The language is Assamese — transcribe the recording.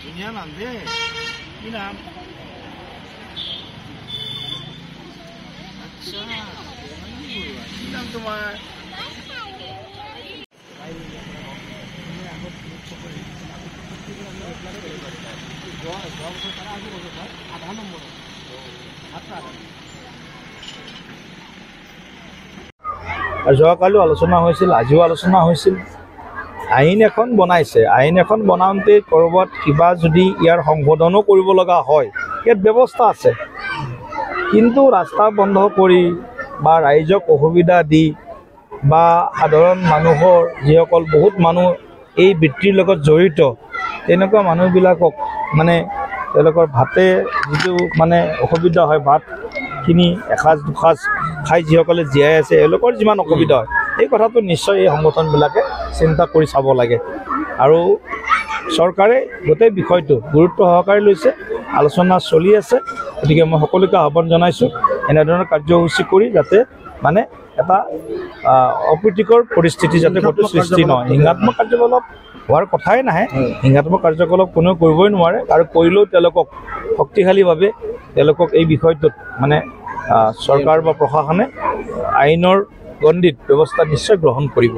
दुनिया नाम दे नाम अच्छा नाम तुम्हारा যোৱাকালিও আলোচনা হৈছিল, আজিও আলোচনা হৈছিল। আইন এখন বনাইছে, আইন এখন বনাওঁতে ক'ৰবাত কিবা যদি ইয়াৰ সংশোধনো কৰিব লগা হয়, ইয়াত ব্যৱস্থা আছে। কিন্তু ৰাস্তা বন্ধ কৰি বা ৰাইজক অসুবিধা দি বা সাধাৰণ মানুহৰ যিসকল বহুত মানুহ এই বৃত্তিৰ লগত জড়িত, তেনেকুৱা মানুহবিলাকক মানে তেওঁলোকৰ ভাতে যিটো মানে অসুবিধা হয়, ভাতখিনি এসাঁজ দুসাঁজ খাই যিসকলে জীয়াই আছে, এওঁলোকৰ যিমান অসুবিধা হয়, এই কথাটো নিশ্চয় এই সংগঠনবিলাকে চিন্তা কৰি চাব লাগে। আৰু চৰকাৰে গোটেই বিষয়টো গুৰুত্ব সহকাৰে লৈছে, আলোচনা চলি আছে। গতিকে মই সকলোকে আহ্বান জনাইছোঁ এনেধৰণৰ কাৰ্যসূচী কৰি যাতে মানে এটা অপ্ৰীতিকৰ পৰিস্থিতি যাতে ক'তো সৃষ্টি নহয়। হিংসাত্মক কাৰ্যকলাপ হোৱাৰ কথাই নাহে, হিংসাত্মক কাৰ্যকলাপ কোনেও কৰিবই নোৱাৰে, আৰু কৰিলেও তেওঁলোকক শক্তিশালীভাৱে তেওঁলোকক এই বিষয়টোত মানে চৰকাৰ বা প্ৰশাসনে আইনৰ গণ্ডিত ব্যৱস্থা নিশ্চয় গ্ৰহণ কৰিব।